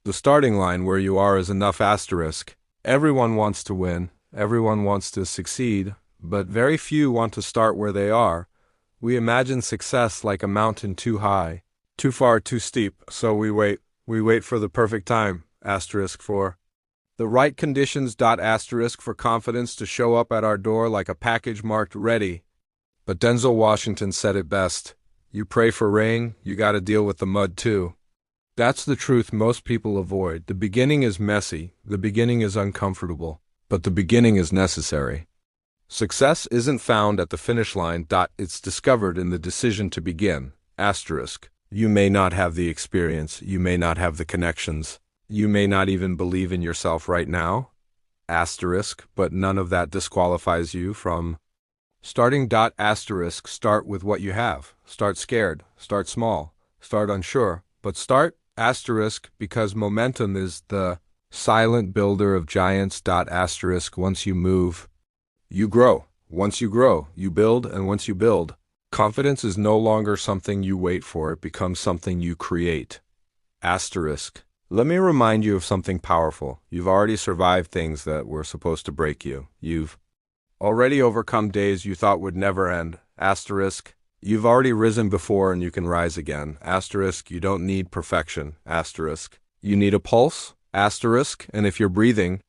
The starting line where you are is enough asterisk. Everyone wants to win, everyone wants to succeed, but very few want to start where they are. We imagine success like a mountain too high, too far, too steep, so we wait. We wait for the perfect time, asterisk for the right conditions, asterisk for confidence to show up at our door like a package marked ready. But Denzel Washington said it best. You pray for rain, you gotta deal with the mud too. That's the truth most people avoid. The beginning is messy, the beginning is uncomfortable, but the beginning is necessary. Success isn't found at the finish line, it's discovered in the decision to begin, asterisk. You may not have the experience, you may not have the connections, you may not even believe in yourself right now, asterisk, but none of that disqualifies you from starting, asterisk. Start with what you have. Start scared, start small, start unsure, but start, asterisk, because momentum is the silent builder of giants, asterisk. Once you move, you grow. Once you grow, you build, and once you build, confidence is no longer something you wait for, it becomes something you create. Asterisk. Let me remind you of something powerful. You've already survived things that were supposed to break you. You've already overcome days you thought would never end. Asterisk. You've already risen before and you can rise again. Asterisk. You don't need perfection. Asterisk. You need a pulse. Asterisk. And if you're breathing,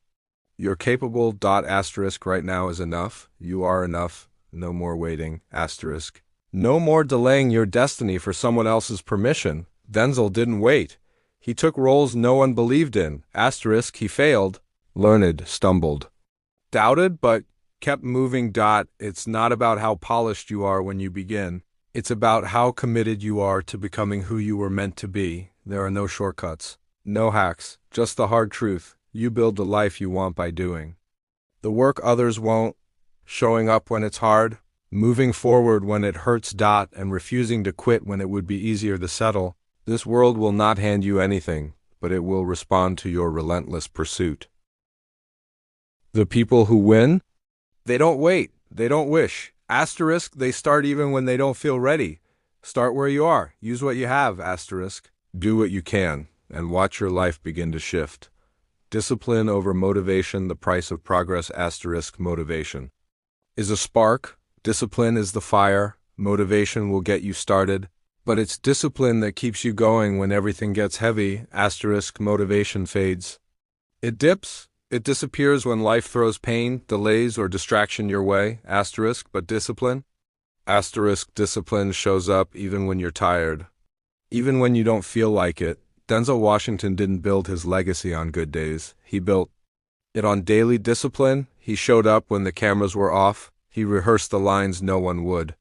you're capable. Asterisk. Right now is enough. You are enough. No more waiting. Asterisk. No more delaying your destiny for someone else's permission. Denzel didn't wait. He took roles no one believed in. Asterisk. He failed, learned, stumbled, doubted, but kept moving. It's not about how polished you are when you begin. It's about how committed you are to becoming who you were meant to be. There are no shortcuts, no hacks, just the hard truth. You build the life you want by doing the work others won't, showing up when it's hard, moving forward when it hurts, and refusing to quit when it would be easier to settle. This world will not hand you anything, but it will respond to your relentless pursuit. The people who win, they don't wait, they don't wish. Asterisk, they start even when they don't feel ready. Start where you are, use what you have, asterisk. Do what you can, and watch your life begin to shift. Discipline over motivation, the price of progress, asterisk. Motivation is a spark, discipline is the fire, motivation will get you started, but it's discipline that keeps you going when everything gets heavy, asterisk. Motivation fades. It dips, it disappears when life throws pain, delays, or distraction your way, asterisk. But discipline, asterisk. Discipline shows up even when you're tired, even when you don't feel like it. Denzel Washington didn't build his legacy on good days. He built it on daily discipline. He showed up when the cameras were off. He rehearsed the lines no one would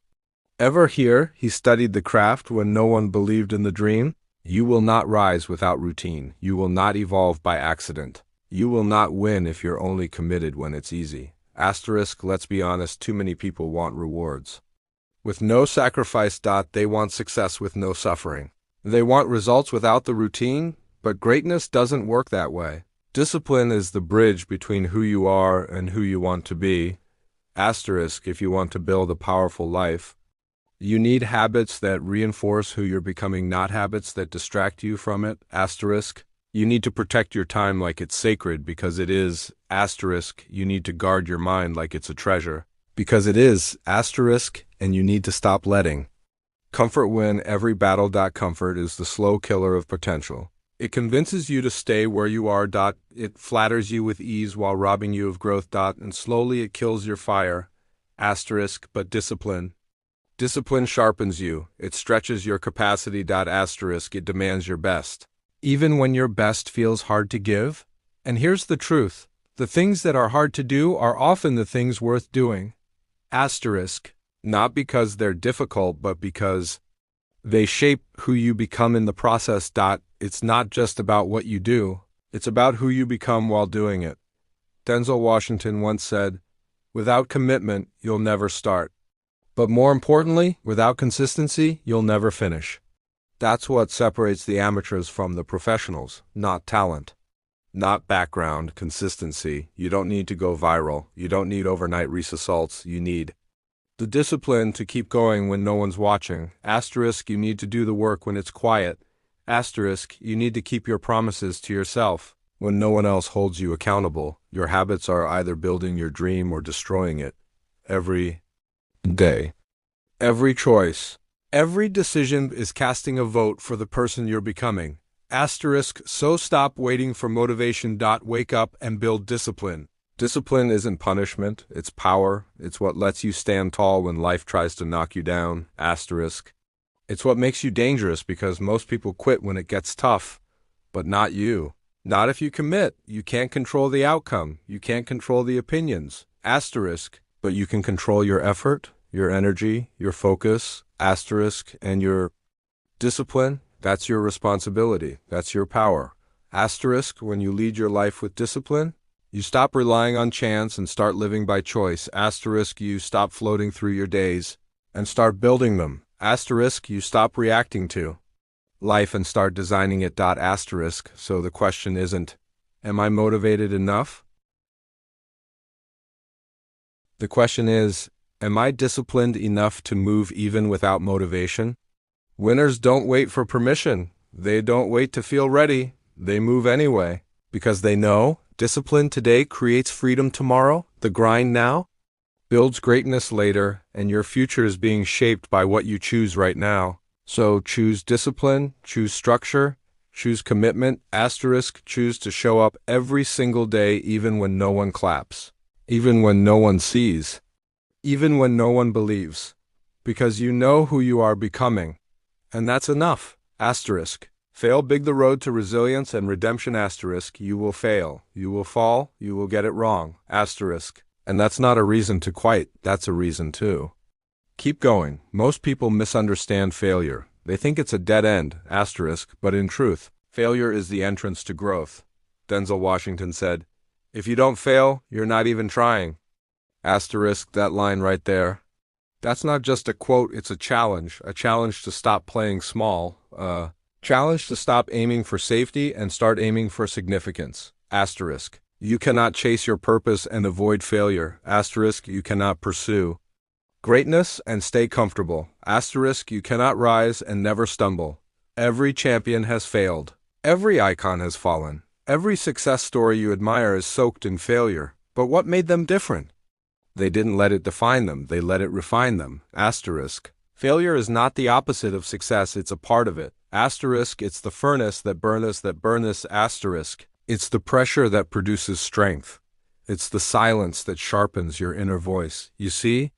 ever hear. He studied the craft when no one believed in the dream. You will not rise without routine. You will not evolve by accident. You will not win if you're only committed when it's easy. Asterisk. Let's be honest, too many people want rewards with no sacrifice. They want success with no suffering. They want results without the routine, but greatness doesn't work that way. Discipline is the bridge between who you are and who you want to be. Asterisk. If you want to build a powerful life, you need habits that reinforce who you're becoming, not habits that distract you from it. Asterisk. You need to protect your time like it's sacred, because it is. Asterisk. You need to guard your mind like it's a treasure, because it is. Asterisk. And you need to stop letting comfort win every battle. Comfort is the slow killer of potential. It convinces you to stay where you are. It flatters you with ease while robbing you of growth. And slowly it kills your fire. Asterisk. But discipline sharpens you. It stretches your capacity. Asterisk. It demands your best, even when your best feels hard to give. And here's the truth. The things that are hard to do are often the things worth doing. Asterisk. Not because they're difficult, but because they shape who you become in the process. It's not just about what you do. It's about who you become while doing it. Denzel Washington once said, "Without commitment, you'll never start. But more importantly, without consistency, you'll never finish." That's what separates the amateurs from the professionals. Not talent, not background, consistency. You don't need to go viral. You don't need overnight results. You need the discipline to keep going when no one's watching. Asterisk. You need to do the work when it's quiet. Asterisk, you need to keep your promises to yourself. When no one else holds you accountable, your habits are either building your dream or destroying it. Every day. Every choice. Every decision is casting a vote for the person you're becoming. Asterisk, so stop waiting for motivation. Wake up and build discipline. Discipline isn't punishment, it's power. It's what lets you stand tall when life tries to knock you down. Asterisk. It's what makes you dangerous because most people quit when it gets tough. But not you. Not if you commit. You can't control the outcome. You can't control the opinions. Asterisk. But you can control your effort, your energy, your focus. Asterisk. And your discipline. That's your responsibility. That's your power. Asterisk. When you lead your life with discipline, you stop relying on chance and start living by choice. Asterisk. You stop floating through your days and start building them. Asterisk. You stop reacting to life and start designing it. Asterisk. So the question isn't, am I motivated enough? The question is, am I disciplined enough to move even without motivation? Winners don't wait for permission. They don't wait to feel ready. They move anyway. Because they know discipline today creates freedom tomorrow. The grind now builds greatness later, and your future is being shaped by what you choose right now. So choose discipline, choose structure, choose commitment. Asterisk, choose to show up every single day even when no one claps, even when no one sees, even when no one believes. Because you know who you are becoming. And that's enough. Asterisk. Fail big. The road to resilience and redemption. Asterisk. You will fail. You will fall. You will get it wrong. Asterisk. And that's not a reason to quit. That's a reason to keep going. Most people misunderstand failure. They think it's a dead end. Asterisk. But in truth, failure is the entrance to growth. Denzel Washington said, "If you don't fail, you're not even trying." Asterisk. That line right there. That's not just a quote, it's a challenge to stop playing small, a challenge to stop aiming for safety and start aiming for significance. Asterisk. You cannot chase your purpose and avoid failure. Asterisk. You cannot pursue greatness and stay comfortable. Asterisk. You cannot rise and never stumble. Every champion has failed. Every icon has fallen. Every success story you admire is soaked in failure. But what made them different? They didn't let it define them, they let it refine them. Asterisk. Failure is not the opposite of success, it's a part of it. Asterisk. It's the furnace that burns. Asterisk. It's the pressure that produces strength. It's the silence that sharpens your inner voice. You see?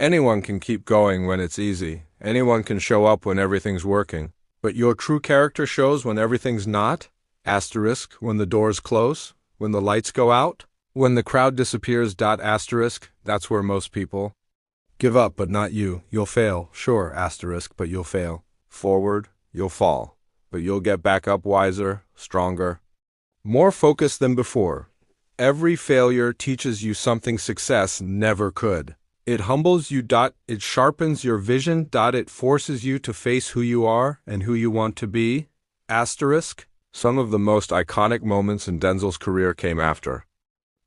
Anyone can keep going when it's easy. Anyone can show up when everything's working. But your true character shows when everything's not. Asterisk. When the doors close. When the lights go out. When the crowd disappears. Asterisk. That's where most people give up, but not you. You'll fail. Sure, asterisk, but you'll fail. Forward, you'll fall. But you'll get back up wiser, stronger, more focused than before. Every failure teaches you something success never could. It humbles you. It sharpens your vision. It forces you to face who you are and who you want to be. Asterisk. Some of the most iconic moments in Denzel's career came after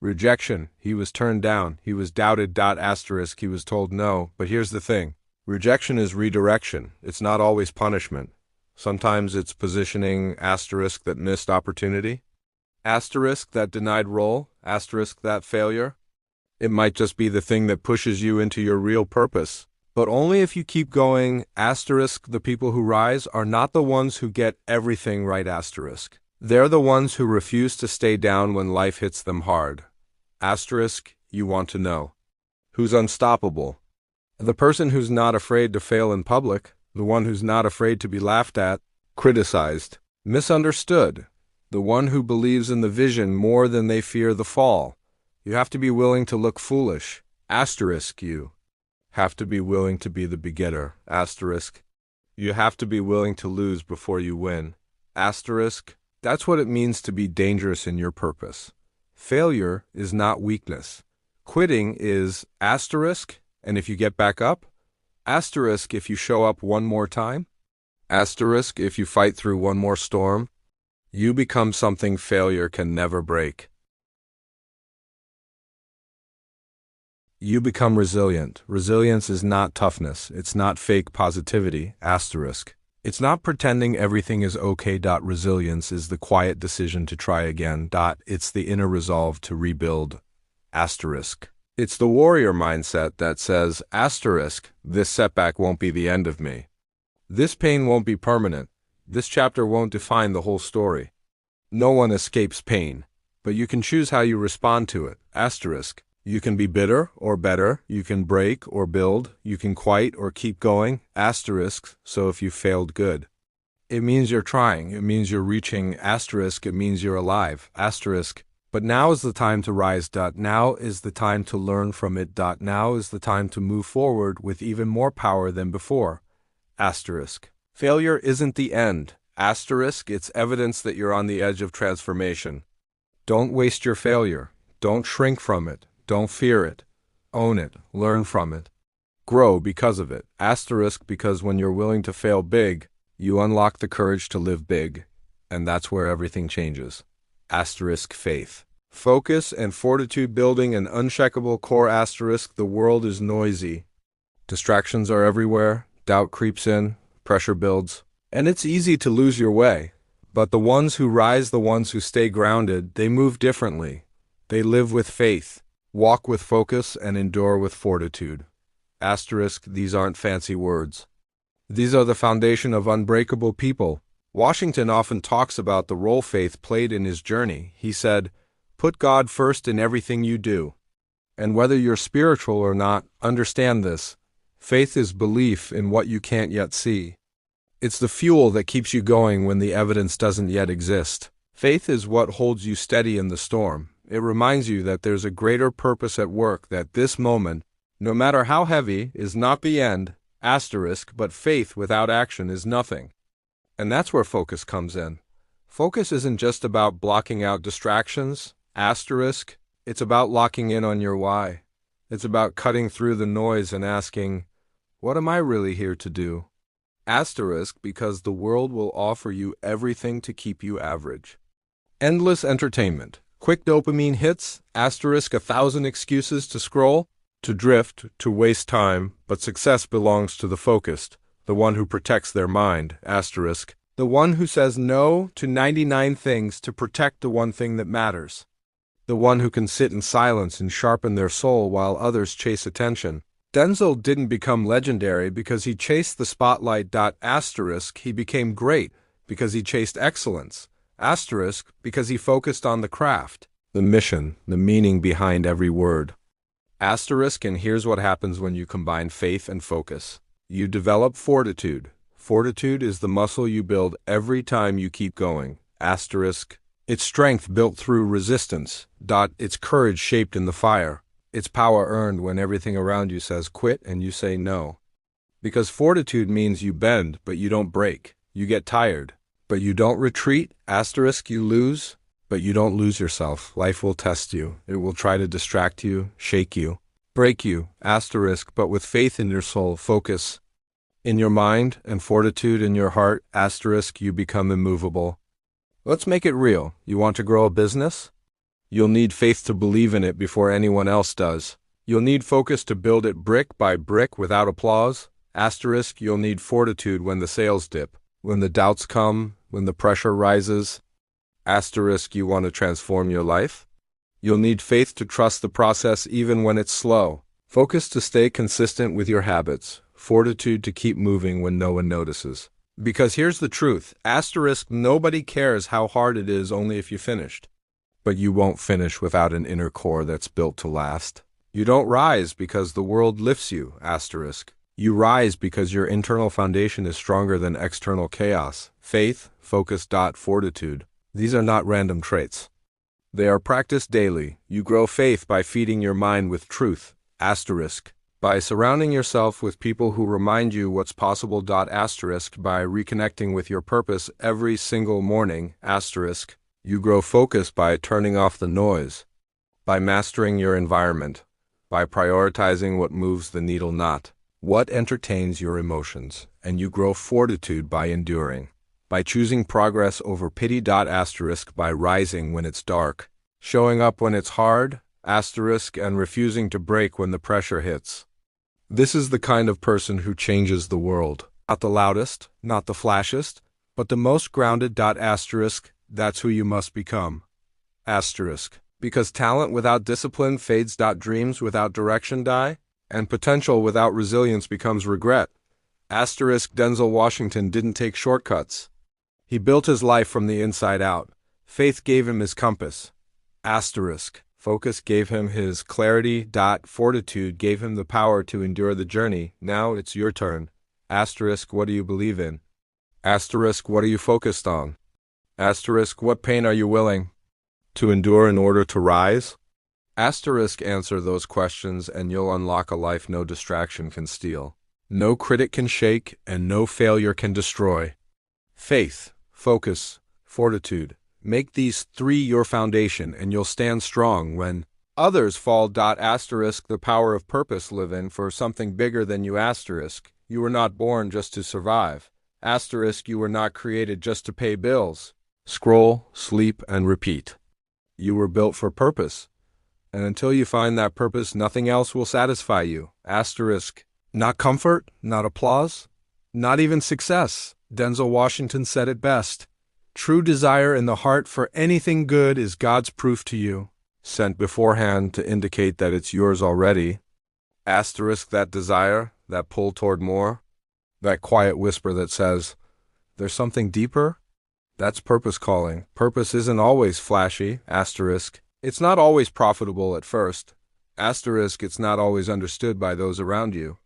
rejection. He was turned down. He was doubted. Asterisk. He was told no. But here's the thing. Rejection is redirection. It's not always punishment. Sometimes it's positioning. Asterisk. That missed opportunity. Asterisk. That denied role. Asterisk. That failure. It might just be the thing that pushes you into your real purpose. But only if you keep going. Asterisk. The people who rise are not the ones who get everything right. Asterisk. They're the ones who refuse to stay down when life hits them hard. Asterisk. You want to know who's unstoppable. The person who's not afraid to fail in public, the one who's not afraid to be laughed at, criticized, misunderstood, the one who believes in the vision more than they fear the fall. You have to be willing to look foolish. Asterisk. You have to be willing to be the beginner. Asterisk. You have to be willing to lose before you win. Asterisk. That's what it means to be dangerous in your purpose. Failure is not weakness. Quitting is asterisk, and if you get back up, asterisk if you show up one more time, asterisk if you fight through one more storm, you become something failure can never break. You become resilient. Resilience is not toughness. It's not fake positivity. Asterisk. It's not pretending everything is okay. Resilience is the quiet decision to try again. It's the inner resolve to rebuild. Asterisk. It's the warrior mindset that says, asterisk, this setback won't be the end of me. This pain won't be permanent. This chapter won't define the whole story. No one escapes pain, but you can choose how you respond to it. Asterisk. You can be bitter or better. You can break or build. You can quit or keep going. Asterisk. So if you failed, good. It means you're trying. It means you're reaching. Asterisk. It means you're alive. Asterisk. But now is the time to rise. Now is the time to learn from it. Now is the time to move forward with even more power than before. Asterisk. Failure isn't the end. Asterisk. It's evidence that you're on the edge of transformation. Don't waste your failure. Don't shrink from it. Don't fear it. Own it. Learn from it. Grow because of it. Asterisk. Because when you're willing to fail big, you unlock the courage to live big. And that's where everything changes. Asterisk. Faith. Focus and fortitude building an unshakable core. Asterisk. The world is noisy. Distractions are everywhere. Doubt creeps in. Pressure builds. And it's easy to lose your way. But the ones who rise, the ones who stay grounded, they move differently. They live with faith, walk with focus, and endure with fortitude. Asterisk. These aren't fancy words. These are the foundation of unbreakable people. Washington often talks about the role faith played in his journey. He said, "Put God first in everything you do." And whether you're spiritual or not, understand this. Faith is belief in what you can't yet see. It's the fuel that keeps you going when the evidence doesn't yet exist. Faith is what holds you steady in the storm. It reminds you that there's a greater purpose at work, that this moment, no matter how heavy, is not the end. Asterisk. But faith without action is nothing. And that's where focus comes in. Focus isn't just about blocking out distractions. Asterisk. It's about locking in on your why. It's about cutting through the noise and asking, what am I really here to do? Asterisk. Because the world will offer you everything to keep you average. Endless entertainment. Quick dopamine hits. Asterisk. 1,000 excuses to scroll, to drift, to waste time. But success belongs to the focused, the one who protects their mind. Asterisk. The one who says no to 99 things to protect the one thing that matters. The one who can sit in silence and sharpen their soul while others chase attention. Denzel didn't become legendary because he chased the spotlight. Asterisk. He became great because he chased excellence. Asterisk. Because he focused on the craft, the mission, the meaning behind every word. Asterisk. And here's what happens when you combine faith and focus. You develop fortitude. Fortitude is the muscle you build every time you keep going. Asterisk. It's strength built through resistance. It's courage shaped in the fire. It's power earned when everything around you says quit and you say no. Because fortitude means you bend, but you don't break. You get tired, but you don't retreat. Asterisk. You lose, but you don't lose yourself. Life will test you. It will try to distract you, shake you, break you. Asterisk. But with faith in your soul, focus in your mind, and fortitude in your heart. Asterisk. You become immovable. Let's make it real. You want to grow a business? You'll need faith to believe in it before anyone else does. You'll need focus to build it brick by brick without applause. Asterisk. You'll need fortitude when the sales dip, when the doubts come, when the pressure rises. Asterisk. You want to transform your life? You'll need faith to trust the process even when it's slow. Focus to stay consistent with your habits. Fortitude to keep moving when no one notices. Because here's the truth. Asterisk. Nobody cares how hard it is, only if you finished. But you won't finish without an inner core that's built to last. You don't rise because the world lifts you. Asterisk. You rise because your internal foundation is stronger than external chaos. Faith, focus. Fortitude. These are not random traits. They are practiced daily. You grow faith by feeding your mind with truth. Asterisk. By surrounding yourself with people who remind you what's possible. Asterisk. By reconnecting with your purpose every single morning. Asterisk. You grow focus by turning off the noise, by mastering your environment, by prioritizing what moves the needle, not what entertains your emotions. And you grow fortitude by enduring, by choosing progress over pity. Asterisk. By rising when it's dark, showing up when it's hard. Asterisk. And refusing to break when the pressure hits. This is the kind of person who changes the world. Not the loudest, not the flashest, but the most grounded. Asterisk, that's who you must become. Asterisk. Because talent without discipline fades. Dreams without direction die, and potential without resilience becomes regret. Asterisk. Denzel Washington didn't take shortcuts. He built his life from the inside out. Faith gave him his compass. Asterisk. Focus gave him his clarity. Fortitude gave him the power to endure the journey. Now it's your turn. Asterisk. What do you believe in? Asterisk. What are you focused on? Asterisk. What pain are you willing to endure in order to rise? Asterisk. Answer those questions and you'll unlock a life no distraction can steal, no critic can shake, and no failure can destroy. Faith, focus, fortitude. Make these three your foundation and you'll stand strong when others fall. Asterisk. The power of purpose. Live in for something bigger than you. Asterisk. You were not born just to survive. Asterisk. You were not created just to pay bills, scroll, sleep, and repeat. You were built for purpose, and until you find that purpose, nothing else will satisfy you. Asterisk. Not comfort, not applause, not even success. Denzel Washington said it best. True desire in the heart for anything good is God's proof to you, sent beforehand to indicate that it's yours already. Asterisk. That desire, that pull toward more, that quiet whisper that says, there's something deeper. That's purpose calling. Purpose isn't always flashy. Asterisk. It's not always profitable at first. Asterisk. It's not always understood by those around you.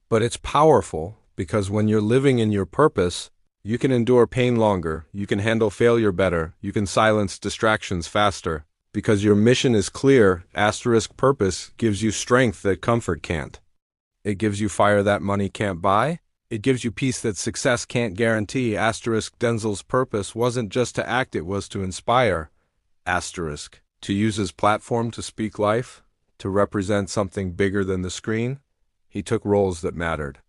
But it's powerful because when you're living in your purpose, you can endure pain longer, you can handle failure better, you can silence distractions faster. Because your mission is clear. Asterisk. Purpose gives you strength that comfort can't. It gives you fire that money can't buy. It gives you peace that success can't guarantee. Asterisk. Denzel's purpose wasn't just to act, it was to inspire. Asterisk. To use his platform to speak life, to represent something bigger than the screen. He took roles that mattered.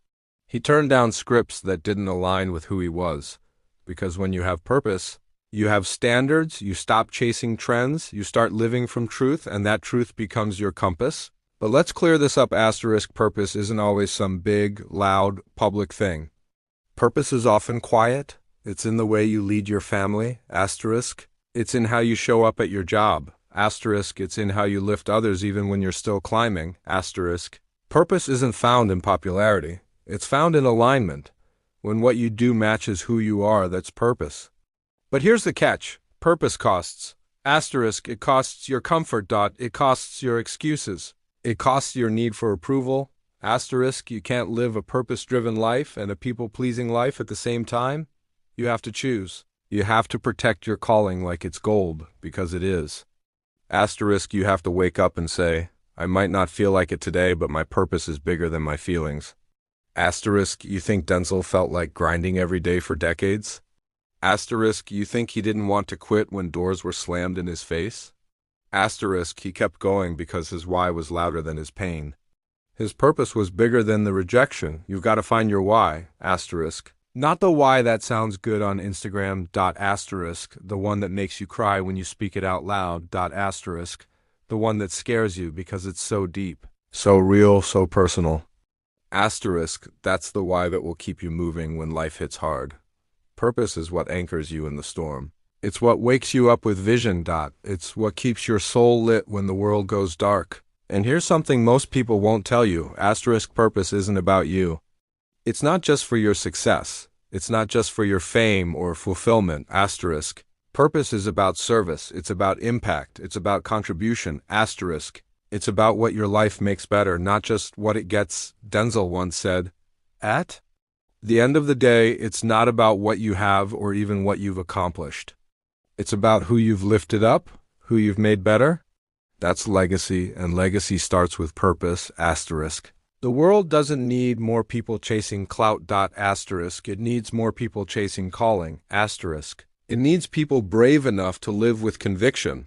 He turned down scripts that didn't align with who he was. Because when you have purpose, you have standards, you stop chasing trends, you start living from truth, and that truth becomes your compass. But let's clear this up. Asterisk. Purpose isn't always some big, loud, public thing. Purpose is often quiet. It's in the way you lead your family. Asterisk. It's in how you show up at your job. Asterisk. It's in how you lift others even when you're still climbing. Asterisk. Purpose isn't found in popularity. It's found in alignment. When what you do matches who you are, that's purpose. But here's the catch. Purpose costs. Asterisk. It costs your comfort. It costs your excuses. It costs your need for approval. Asterisk. You can't live a purpose-driven life and a people-pleasing life at the same time. You have to choose. You have to protect your calling like it's gold, because it is. Asterisk. You have to wake up and say, I might not feel like it today, but my purpose is bigger than my feelings. Asterisk. You think Denzel felt like grinding every day for decades? Asterisk. You think he didn't want to quit when doors were slammed in his face? Asterisk. He kept going because his why was louder than his pain. His purpose was bigger than the rejection. You've got to find your why. Asterisk. Not the why that sounds good on Instagram. Asterisk. The one that makes you cry when you speak it out loud. Asterisk. The one that scares you because it's so deep, so real, so personal. Asterisk. That's the why that will keep you moving when life hits hard. Purpose is what anchors you in the storm. It's what wakes you up with vision. It's what keeps your soul lit when the world goes dark. And here's something most people won't tell you. Asterisk. Purpose isn't about you. It's not just for your success. It's not just for your fame or fulfillment. Asterisk. Purpose is about service. It's about impact. It's about contribution. Asterisk. It's about what your life makes better, not just what it gets. Denzel once said, at the end of the day, it's not about what you have or even what you've accomplished. It's about who you've lifted up, who you've made better. That's legacy, and legacy starts with purpose. Asterisk. The world doesn't need more people chasing clout. Asterisk. It needs more people chasing calling. Asterisk. It needs people brave enough to live with conviction.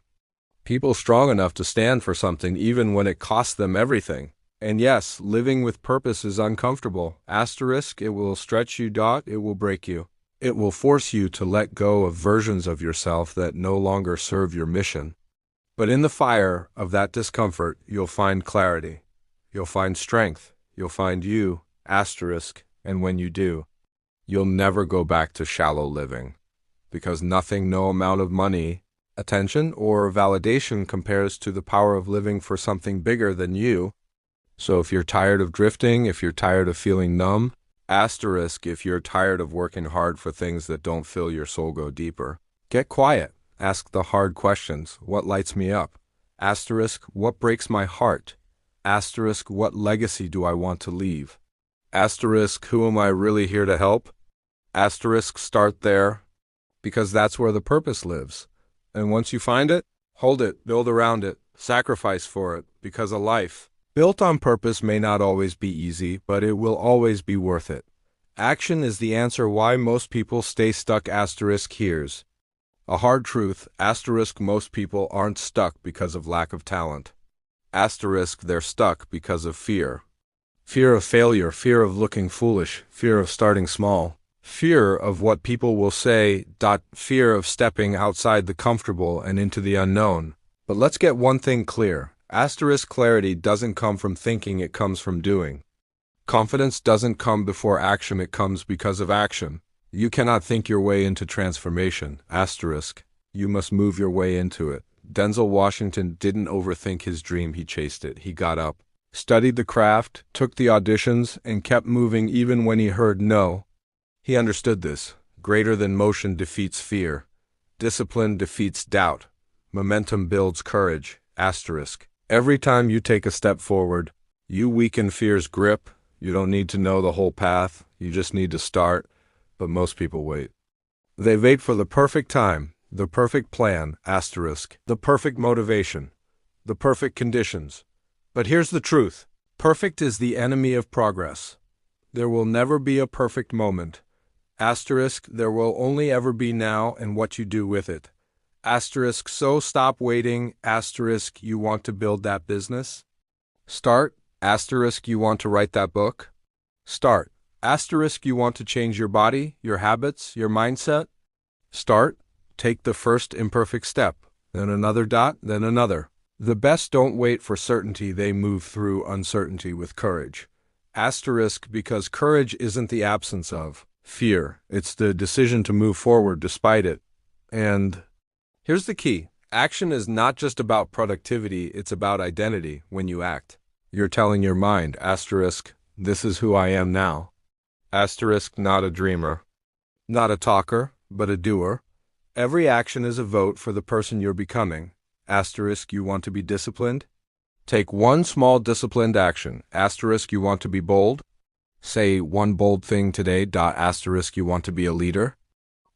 People strong enough to stand for something even when it costs them everything. And yes, living with purpose is uncomfortable. Asterisk. It will stretch you. It will break you. It will force you to let go of versions of yourself that no longer serve your mission. But in the fire of that discomfort, you'll find clarity. You'll find strength. You'll find you. Asterisk. And when you do, You'll never go back to shallow living. Because nothing, no amount of money, attention, or validation compares to the power of living for something bigger than you. So if you're tired of drifting, if you're tired of feeling numb, asterisk, if you're tired of working hard for things that don't fill your soul, go deeper. Get quiet. Ask the hard questions. What lights me up? Asterisk, what breaks my heart? Asterisk, what legacy do I want to leave? Asterisk, who am I really here to help? Asterisk, start there, because that's where the purpose lives. And once you find it, hold it, build around it, sacrifice for it, because a life built on purpose may not always be easy, but it will always be worth it. Action is the answer why most people stay stuck. Asterisk, here's a hard truth. Asterisk, most people aren't stuck because of lack of talent. Asterisk, they're stuck because of fear. Fear of failure, fear of looking foolish, fear of starting small, fear of what people will say, fear of stepping outside the comfortable and into the unknown. But let's get one thing clear. Asterisk, clarity doesn't come from thinking, it comes from doing. Confidence doesn't come before action, it comes because of action. You cannot think your way into transformation. Asterisk, you must move your way into it. Denzel Washington didn't overthink his dream, he chased it. He got up, studied the craft, took the auditions, and kept moving even when he heard no. He understood this. Greater than motion defeats fear. Discipline defeats doubt. Momentum builds courage. Asterisk, every time you take a step forward, you weaken fear's grip. You don't need to know the whole path. You just need to start. But most people wait. They wait for the perfect time, the perfect plan, asterisk, the perfect motivation, the perfect conditions. But here's the truth. Perfect is the enemy of progress. There will never be a perfect moment. Asterisk, there will only ever be now and what you do with it. Asterisk, so stop waiting. Asterisk, you want to build that business? Start. Asterisk, you want to write that book? Start. Asterisk, you want to change your body, your habits, your mindset? Start. Take the first imperfect step, then another dot, then another. The best don't wait for certainty, they move through uncertainty with courage. Asterisk, because courage isn't the absence of fear, it's the decision to move forward despite it. And here's the key. Action is not just about productivity, it's about identity. When you act, you're telling your mind, asterisk, this is who I am now. Asterisk, not a dreamer, not a talker, but a doer. Every action is a vote for the person you're becoming. Asterisk, you want to be disciplined? Take one small disciplined action. Asterisk, you want to be bold? Say one bold thing today. Asterisk, you want to be a leader?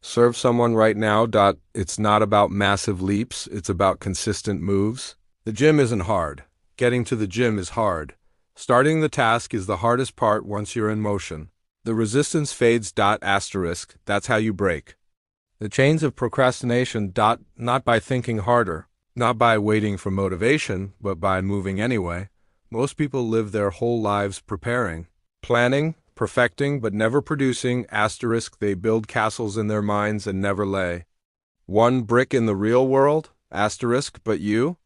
Serve someone right now. It's not about massive leaps, it's about consistent moves. The gym isn't hard. Getting to the gym is hard. Starting the task is the hardest part once you're in motion. The resistance fades. Asterisk, that's how you break the chains of procrastination. Not by thinking harder, not by waiting for motivation, but by moving anyway. Most people live their whole lives preparing, planning, perfecting, but never producing. Asterisk, they build castles in their minds and never lay one brick in the real world. Asterisk, but you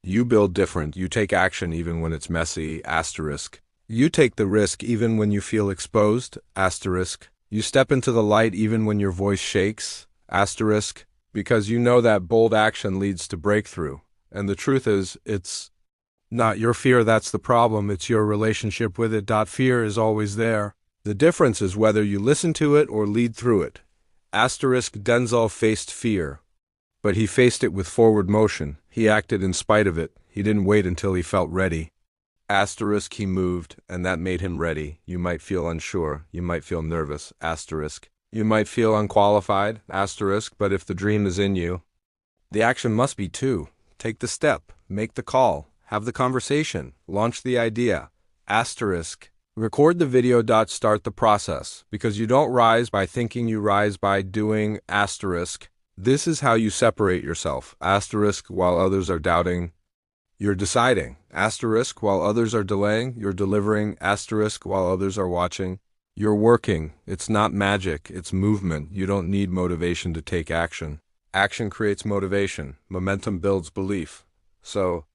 build different. You take action even when it's messy. Asterisk, you take the risk even when you feel exposed. Asterisk, you step into the light even when your voice shakes. Asterisk, because you know that bold action leads to breakthrough. And the truth is, it's not your fear that's the problem, it's your relationship with it. Fear is always there. The difference is whether you listen to it or lead through it. Asterisk, Denzel faced fear, but he faced it with forward motion. He acted in spite of it. He didn't wait until he felt ready. Asterisk, he moved, and that made him ready. You might feel unsure. You might feel nervous. Asterisk, you might feel unqualified. Asterisk, but if the dream is in you, the action must be too. Take the step. Make the call. Have the conversation. Launch the idea. Asterisk, record the video. Start the process. Because you don't rise by thinking, you rise by doing. Asterisk, this is how you separate yourself. Asterisk, while others are doubting, you're deciding. Asterisk, while others are delaying, you're delivering. Asterisk, while others are watching, you're working. It's not magic, it's movement. You don't need motivation to take action. Action creates motivation. Momentum builds belief. So,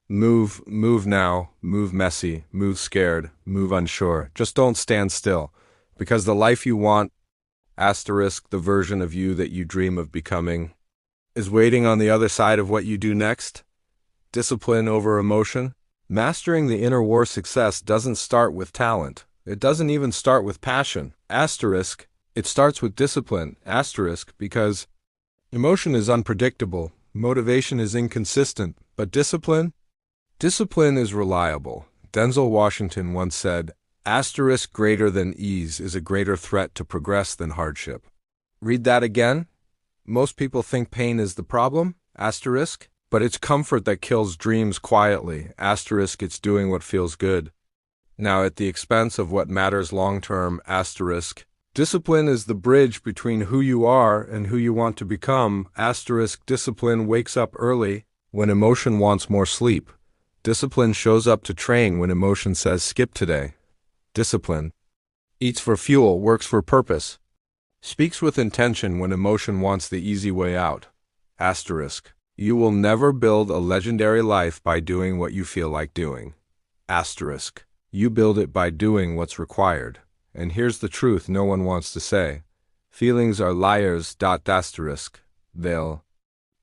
move now, move messy, move scared, move unsure. Just don't stand still. Because the life you want Asterisk, the version of you that you dream of becoming, is waiting on the other side of what you do next. Discipline over emotion. Mastering the inner war success doesn't start with talent. It doesn't even start with passion. Asterisk, it starts with discipline. Asterisk, because emotion is unpredictable, motivation is inconsistent, but discipline is reliable. Denzel Washington once said, asterisk greater than ease is a greater threat to progress than hardship. Read that again. Most people think pain is the problem, asterisk, but it's comfort that kills dreams quietly, asterisk, it's doing what feels good. Now at the expense of what matters long-term, asterisk. Discipline is the bridge between who you are and who you want to become, asterisk. Discipline wakes up early when emotion wants more sleep. Discipline shows up to train when emotion says skip today. Discipline eats for fuel, works for purpose, speaks with intention when emotion wants the easy way out. Asterisk. You will never build a legendary life by doing what you feel like doing. Asterisk. You build it by doing what's required. And here's the truth no one wants to say. Feelings are liars. Asterisk. They'll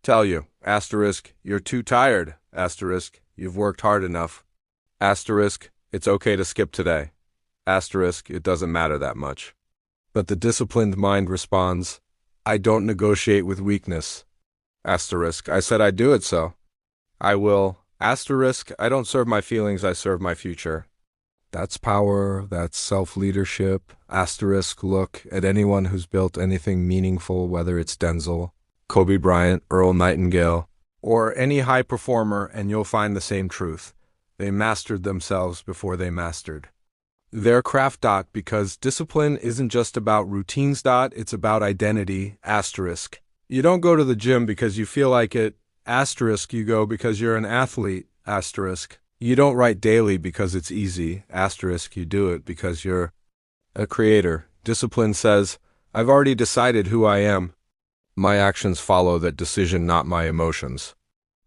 tell you, asterisk, you're too tired. Asterisk. You've worked hard enough. Asterisk. It's okay to skip today. Asterisk. It doesn't matter that much. But the disciplined mind responds, I don't negotiate with weakness. Asterisk. I said I'd do it, so I will. Asterisk. I don't serve my feelings, I serve my future. That's power, that's self-leadership. Asterisk. Look at anyone who's built anything meaningful, whether it's Denzel, Kobe Bryant, Earl Nightingale, or any high performer, and you'll find the same truth. They mastered themselves before they mastered their craft. Because discipline isn't just about routines. It's about identity. Asterisk. You don't go to the gym because you feel like it. Asterisk. You go because you're an athlete. Asterisk. You don't write daily because it's easy. Asterisk. You do it because you're a creator. Discipline says, I've already decided who I am. My actions follow that decision, not my emotions.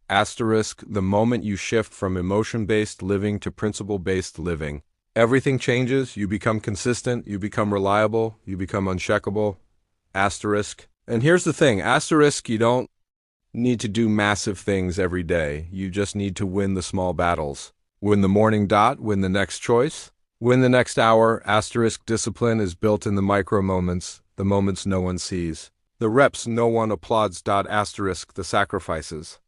Asterisk. The moment you shift from emotion-based living to principle-based living, everything changes. You become consistent, you become reliable, you become uncheckable. Asterisk. And here's the thing, asterisk, you don't need to do massive things every day. You just need to win the small battles. Win the morning. Win the next choice. Win the next hour. Asterisk. Discipline is built in the micro moments, the moments no one sees. The reps no one applauds. Asterisk. The sacrifices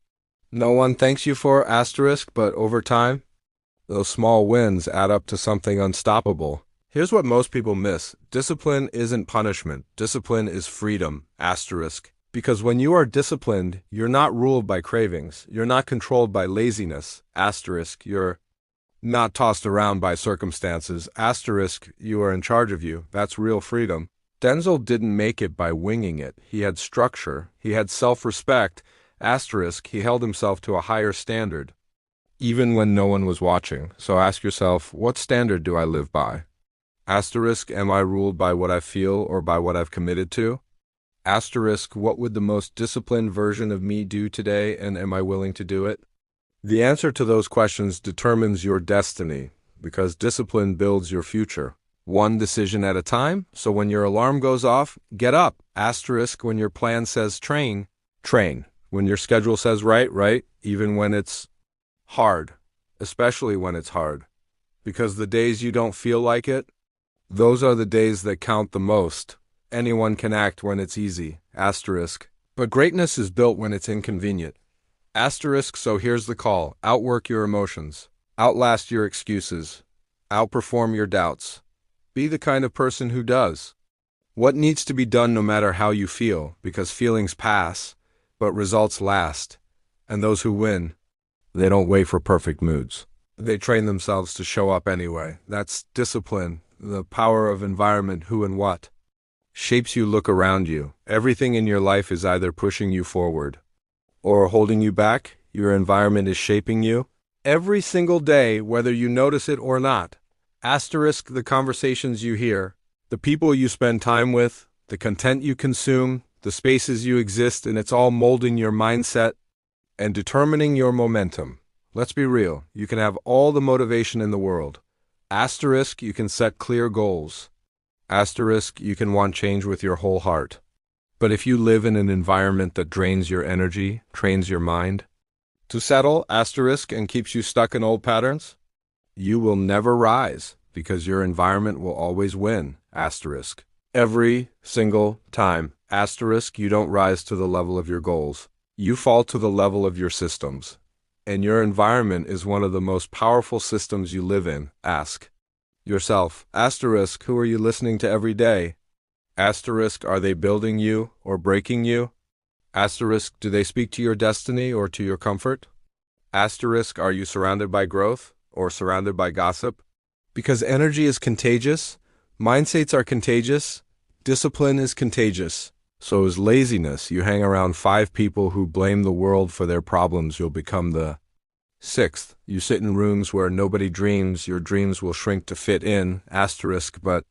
no one thanks you for. Asterisk. But over time, those small wins add up to something unstoppable. Here's what most people miss. Discipline isn't punishment. Discipline is freedom. Asterisk. Because when you are disciplined, you're not ruled by cravings. You're not controlled by laziness. Asterisk. You're not tossed around by circumstances. Asterisk. You are in charge of you. That's real freedom. Denzel didn't make it by winging it. He had structure. He had self-respect. Asterisk. He held himself to a higher standard, even when no one was watching. So ask yourself, what standard do I live by? Asterisk. Am I ruled by what I feel or by what I've committed to? Asterisk. What would the most disciplined version of me do today, and am I willing to do it? The answer to those questions determines your destiny, because discipline builds your future. One decision at a time, so when your alarm goes off, get up. Asterisk. When your plan says train, train. When your schedule says write, even when it's hard, especially when it's hard. Because the days you don't feel like it, those are the days that count the most. Anyone can act when it's easy. Asterisk. But greatness is built when it's inconvenient. Asterisk. So here's the call. Outwork your emotions. Outlast your excuses. Outperform your doubts. Be the kind of person who does what needs to be done no matter how you feel, because feelings pass, but results last. And those who win, they don't wait for perfect moods. They train themselves to show up anyway. That's discipline, the power of environment. Who and what shapes you. Look around you. Everything in your life is either pushing you forward or holding you back. Your environment is shaping you every single day, whether you notice it or not. Asterisk. The conversations you hear, the people you spend time with, the content you consume, the spaces you exist in, it's all molding your mindset and determining your momentum. Let's be real. You can have all the motivation in the world. Asterisk. You can set clear goals. Asterisk, you can want change with your whole heart. But if you live in an environment that drains your energy, trains your mind to settle, asterisk, and keeps you stuck in old patterns, you will never rise because your environment will always win, asterisk. Every single time, asterisk, you don't rise to the level of your goals. You fall to the level of your systems. And your environment is one of the most powerful systems you live in. Ask yourself, asterisk, who are you listening to every day? Asterisk, are they building you or breaking you? Asterisk, do they speak to your destiny or to your comfort? Asterisk, are you surrounded by growth or surrounded by gossip? Because energy is contagious, mindsets are contagious, discipline is contagious. So is laziness. You hang around 5 people who blame the world for their problems, you'll become the 6th. You sit in rooms where nobody dreams, your dreams will shrink to fit in, asterisk, but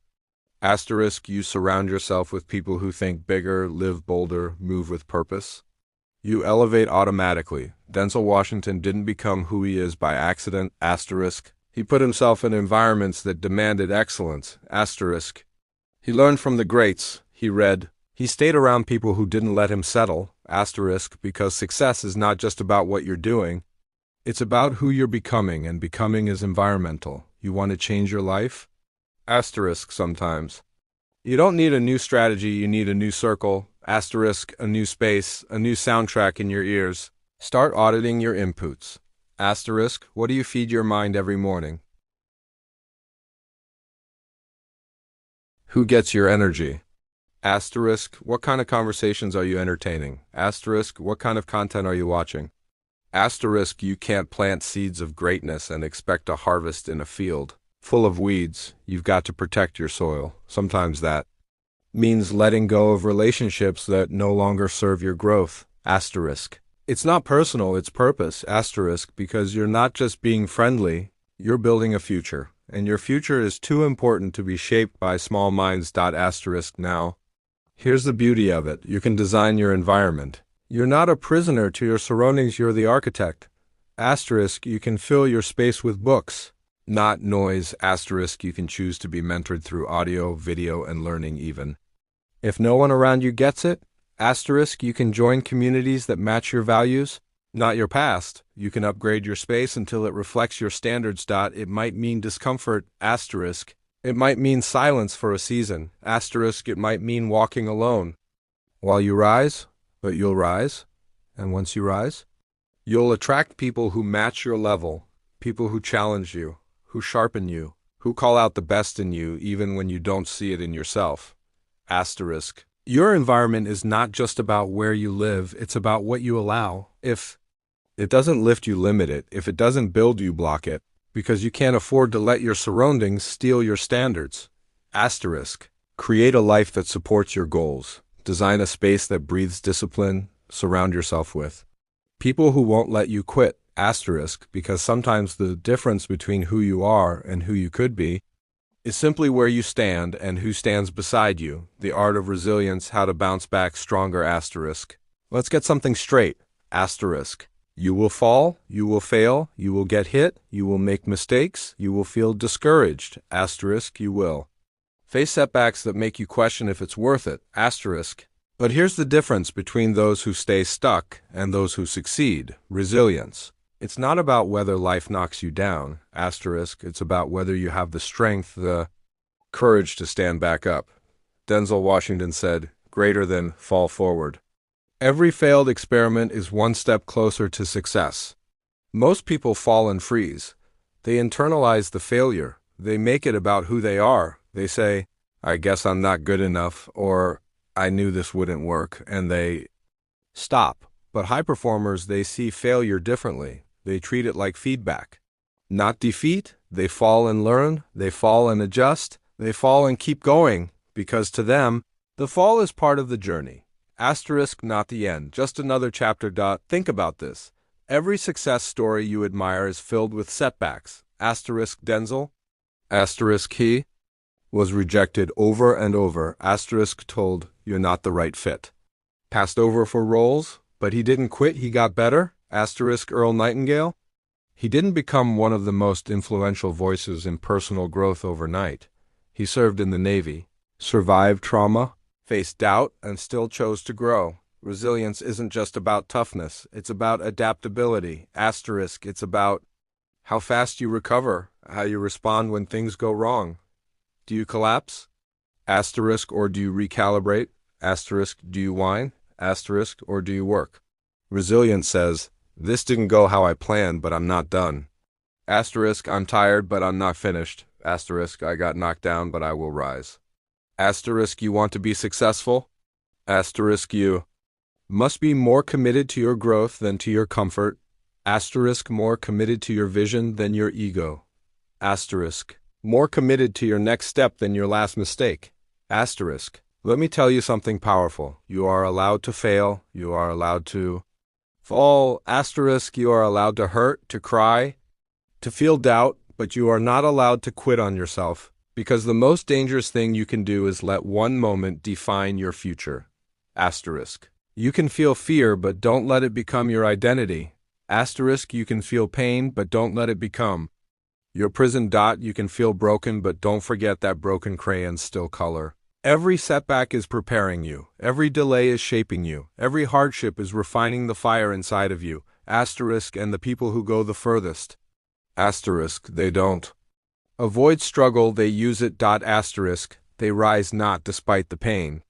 asterisk, you surround yourself with people who think bigger, live bolder, move with purpose. You elevate automatically. Denzel Washington didn't become who he is by accident, asterisk. He put himself in environments that demanded excellence, asterisk. He learned from the greats, he read. He stayed around people who didn't let him settle, asterisk, because success is not just about what you're doing. It's about who you're becoming, and becoming is environmental. You want to change your life? Asterisk sometimes. You don't need a new strategy, you need a new circle, asterisk, a new space, a new soundtrack in your ears. Start auditing your inputs. Asterisk, what do you feed your mind every morning? Who gets your energy? Asterisk, what kind of conversations are you entertaining? Asterisk, what kind of content are you watching? Asterisk, you can't plant seeds of greatness and expect a harvest in a field full of weeds. You've got to protect your soil. Sometimes that means letting go of relationships that no longer serve your growth. Asterisk. It's not personal, it's purpose. Asterisk, because you're not just being friendly, you're building a future. And your future is too important to be shaped by small minds. Asterisk now. Here's the beauty of it. You can design your environment. You're not a prisoner to your surroundings, you're the architect. Asterisk, you can fill your space with books, not noise. Asterisk, you can choose to be mentored through audio, video, and learning even. If no one around you gets it, asterisk, you can join communities that match your values, not your past. You can upgrade your space until it reflects your standards. It might mean discomfort, asterisk. It might mean silence for a season, asterisk. It might mean walking alone while you rise, but you'll rise. And once you rise, you'll attract people who match your level, people who challenge you, who sharpen you, who call out the best in you even when you don't see it in yourself. Asterisk. Your environment is not just about where you live, it's about what you allow. If it doesn't lift you, limit it. If it doesn't build you, block it. Because you can't afford to let your surroundings steal your standards. Asterisk. Create a life that supports your goals. Design a space that breathes discipline. Surround yourself with people who won't let you quit. Asterisk. Because sometimes the difference between who you are and who you could be is simply where you stand and who stands beside you. The art of resilience, how to bounce back stronger. Asterisk. Let's get something straight. Asterisk. You will fall, you will fail, you will get hit, you will make mistakes, you will feel discouraged. Asterisk, you will face setbacks that make you question if it's worth it. Asterisk. But here's the difference between those who stay stuck and those who succeed. Resilience. It's not about whether life knocks you down. Asterisk. It's about whether you have the strength, the courage to stand back up. Denzel Washington said, greater than fall forward. Every failed experiment is one step closer to success. Most people fall and freeze. They internalize the failure. They make it about who they are. They say, I guess I'm not good enough, or I knew this wouldn't work, and they stop. But high performers, they see failure differently. They treat it like feedback, not defeat. They fall and learn. They fall and adjust. They fall and keep going, because to them, the fall is part of the journey. Asterisk, not the end, just another chapter. Think about this. Every success story you admire is filled with setbacks. Asterisk, Denzel. Asterisk, he was rejected over and over. Asterisk, told you're not the right fit. Passed over for roles, but he didn't quit, he got better. Asterisk, Earl Nightingale. He didn't become one of the most influential voices in personal growth overnight. He served in the Navy. survived trauma, faced doubt, and still chose to grow. Resilience isn't just about toughness, it's about adaptability. Asterisk, it's about how fast you recover, how you respond when things go wrong. Do you collapse? Asterisk, or do you recalibrate? Asterisk, do you whine? Asterisk, or do you work? Resilience says, this didn't go how I planned, but I'm not done. Asterisk, I'm tired, but I'm not finished. Asterisk, I got knocked down, but I will rise. Asterisk, you want to be successful? Asterisk, you must be more committed to your growth than to your comfort. Asterisk, more committed to your vision than your ego. Asterisk, more committed to your next step than your last mistake. Asterisk, let me tell you something powerful. You are allowed to fail. You are allowed to fall. Asterisk, you are allowed to hurt, to cry, to feel doubt, but you are not allowed to quit on yourself. Because the most dangerous thing you can do is let one moment define your future. Asterisk, you can feel fear, but don't let it become your identity. Asterisk, you can feel pain, but don't let it become your prison. You can feel broken, but don't forget that broken crayons still color. Every setback is preparing you. Every delay is shaping you. Every hardship is refining the fire inside of you. Asterisk, and the people who go the furthest. Asterisk, they don't avoid struggle, they use it. Asterisk, they rise not despite the pain,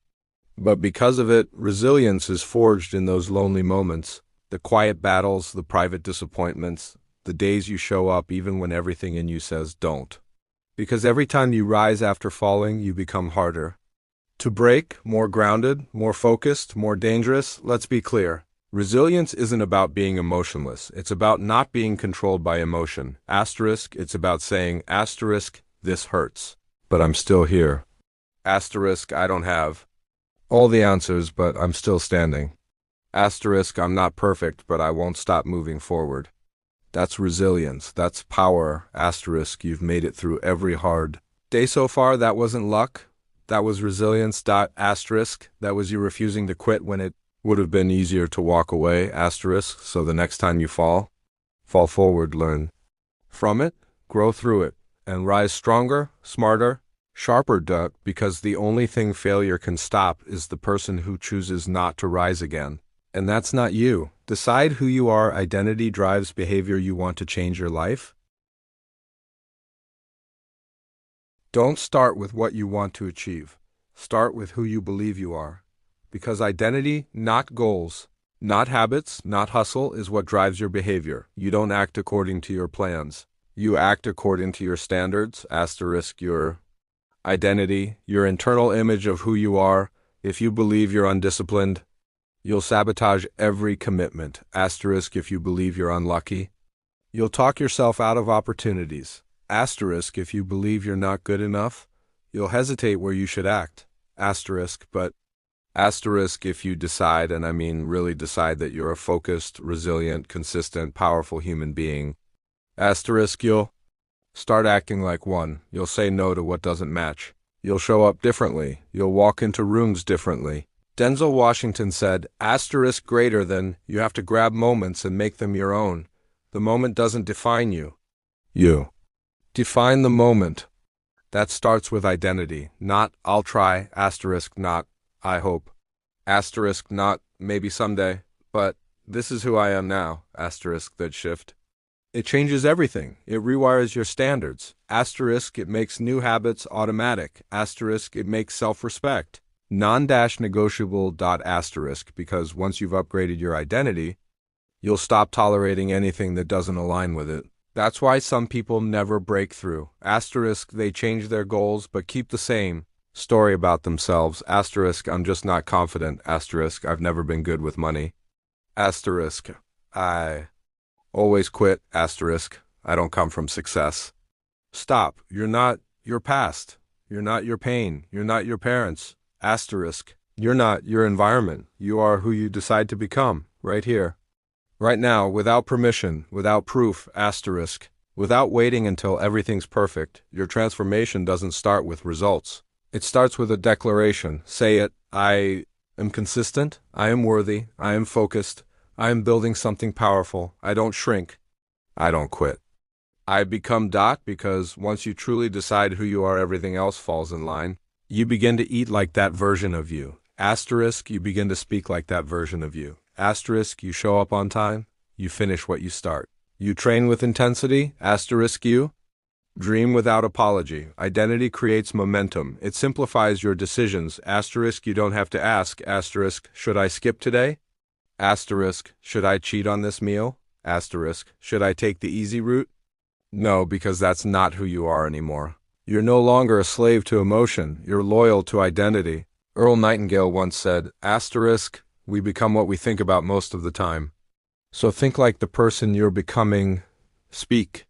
but because of it. Resilience is forged in those lonely moments, the quiet battles, the private disappointments, the days you show up even when everything in you says don't. Because every time you rise after falling, you become harder to break, more grounded, more focused, more dangerous. Let's be clear. Resilience isn't about being emotionless. It's about not being controlled by emotion. Asterisk, it's about saying, asterisk, this hurts, but I'm still here. Asterisk, I don't have all the answers, but I'm still standing. Asterisk, I'm not perfect, but I won't stop moving forward. That's resilience. That's power. Asterisk, you've made it through every hard day so far. That wasn't luck. That was resilience. Asterisk, that was you refusing to quit when it would have been easier to walk away. Asterisk, so the next time you fall forward, learn from it, grow through it, and rise stronger, smarter, sharper. Because the only thing failure can stop is the person who chooses not to rise again. And that's not you. Decide who you are. Identity drives behavior. You want to change your life? Don't start with what you want to achieve. Start with who you believe you are. Because identity, not goals, not habits, not hustle, is what drives your behavior. You don't act according to your plans. You act according to your standards. Asterisk, your identity, your internal image of who you are. If you believe you're undisciplined, you'll sabotage every commitment. Asterisk, if you believe you're unlucky, you'll talk yourself out of opportunities. Asterisk, if you believe you're not good enough, you'll hesitate where you should act. Asterisk, but asterisk, if you decide, and I mean really decide, that you're a focused, resilient, consistent, powerful human being. Asterisk, you'll start acting like one. You'll say no to what doesn't match. You'll show up differently. You'll walk into rooms differently. Denzel Washington said, asterisk greater than, you have to grab moments and make them your own. The moment doesn't define you. You define the moment. That starts with identity, not I'll try, asterisk, not I hope, asterisk, not maybe someday, but this is who I am now, asterisk. That shift, it changes everything. It rewires your standards. Asterisk, it makes new habits automatic. Asterisk, it makes self-respect non-negotiable. Asterisk, because once you've upgraded your identity, you'll stop tolerating anything that doesn't align with it. That's why some people never break through. Asterisk, they change their goals but keep the same story about themselves. Asterisk, I'm just not confident. Asterisk, I've never been good with money. Asterisk, I always quit. Asterisk, I don't come from success. Stop. You're not your past. You're not your pain. You're not your parents. Asterisk, you're not your environment. You are who you decide to become, right here, right now, without permission, without proof. Asterisk, without waiting until everything's perfect. Your transformation doesn't start with results. It starts with a declaration. Say it. I am consistent. I am worthy. I am focused. I am building something powerful. I don't shrink. I don't quit. I become. Because once you truly decide who you are, everything else falls in line. You begin to eat like that version of you. Asterisk, you begin to speak like that version of you. Asterisk, you show up on time. You finish what you start. You train with intensity. Asterisk, you dream without apology. Identity creates momentum. It simplifies your decisions. Asterisk, you don't have to ask. Asterisk, should I skip today? Asterisk, should I cheat on this meal? Asterisk, should I take the easy route? No, because that's not who you are anymore. You're no longer a slave to emotion. You're loyal to identity. Earl Nightingale once said, asterisk, we become what we think about most of the time. So think like the person you're becoming. Speak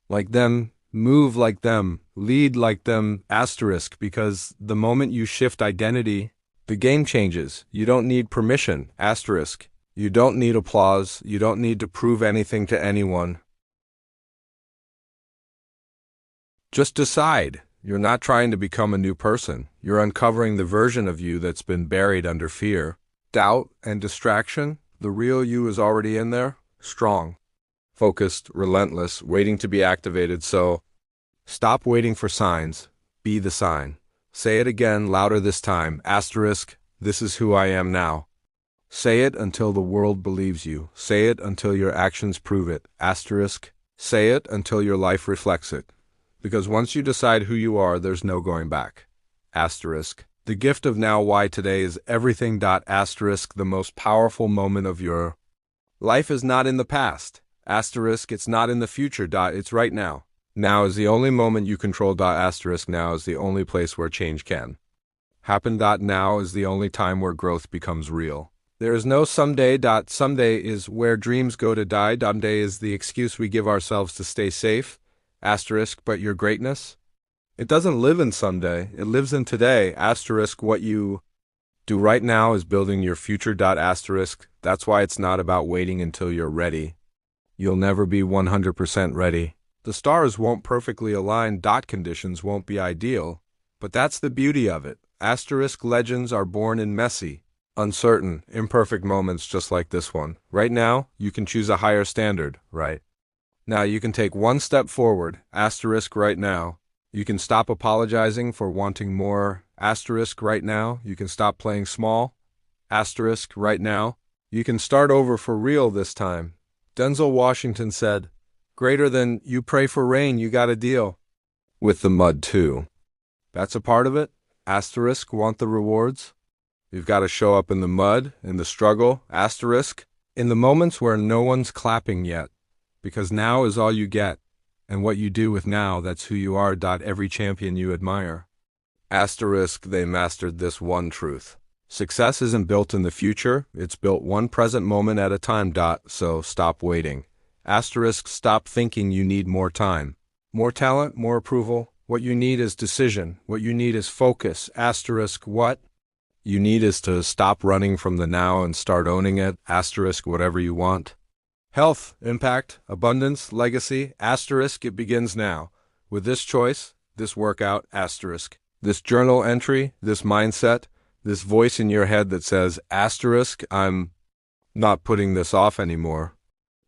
like them. Move like them. Lead like them. Asterisk, because the moment you shift identity, the game changes. You don't need permission. Asterisk. You don't need applause. You don't need to prove anything to anyone. Just decide. You're not trying to become a new person. You're uncovering the version of you that's been buried under fear, doubt, and distraction. The real you is already in there, strong, focused, relentless, waiting to be activated. So stop waiting for signs. Be the sign. Say it again, louder this time. Asterisk, this is who I am now. Say it until the world believes you. Say it until your actions prove it. Asterisk, say it until your life reflects it. Because once you decide who you are, there's no going back. Asterisk. The gift of now, why today is everything. Asterisk. The most powerful moment of your life is not in the past. Asterisk. It's not in the future. It's right now. Now is the only moment you control. Asterisk. Now is the only place where change can happen. Now is the only time where growth becomes real. There is no someday. Someday is where dreams go to die. Someday is the excuse we give ourselves to stay safe. Asterisk, but your greatness? It doesn't live in someday. It lives in today. Asterisk, what you do right now is building your future. Asterisk, that's why it's not about waiting until you're ready. You'll never be 100% ready. The stars won't perfectly align. Conditions won't be ideal. But that's the beauty of it. Asterisk, legends are born in messy, uncertain, imperfect moments just like this one. Right now, you can choose a higher standard, right? Now you can take one step forward, asterisk right now. You can stop apologizing for wanting more, asterisk right now. You can stop playing small, asterisk right now. You can start over for real this time. Denzel Washington said, greater than you pray for rain, you got a deal with the mud too. That's a part of it. Asterisk, want the rewards? You've got to show up in the mud, in the struggle, asterisk, in the moments where no one's clapping yet. Because now is all you get, and what you do with now, that's who you are. Every champion you admire. Asterisk, they mastered this one truth. Success isn't built in the future, it's built one present moment at a time. So stop waiting. Asterisk, stop thinking you need more time. More talent, more approval. What you need is decision. What you need is focus. Asterisk, what you need is to stop running from the now and start owning it. Asterisk, whatever you want. Health, impact, abundance, legacy, asterisk, it begins now. With this choice, this workout, asterisk, this journal entry, this mindset, this voice in your head that says, asterisk, I'm not putting this off anymore.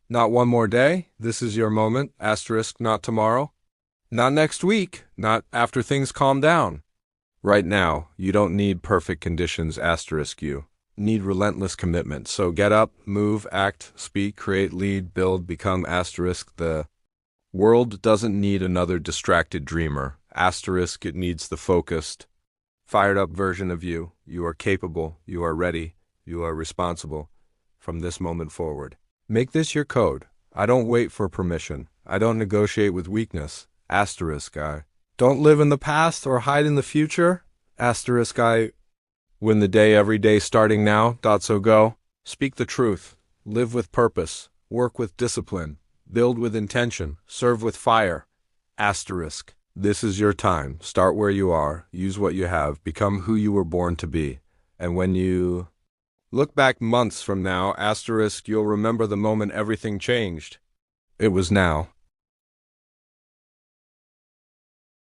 Not one more day, this is your moment, asterisk, not tomorrow. Not next week, not after things calm down. Right now, you don't need perfect conditions, asterisk you. Need relentless commitment. So get up, move, act, speak, create, lead, build, become, asterisk. The world doesn't need another distracted dreamer. Asterisk, it needs the focused, fired up version of you. You are capable, you are ready, you are responsible from this moment forward. Make this your code. I don't wait for permission. I don't negotiate with weakness. Asterisk, I don't live in the past or hide in the future. Asterisk, I win the day every day starting now. So go. Speak the truth. Live with purpose. Work with discipline. Build with intention. Serve with fire. Asterisk. This is your time. Start where you are. Use what you have. Become who you were born to be. And when you look back months from now, asterisk, you'll remember the moment everything changed. It was now.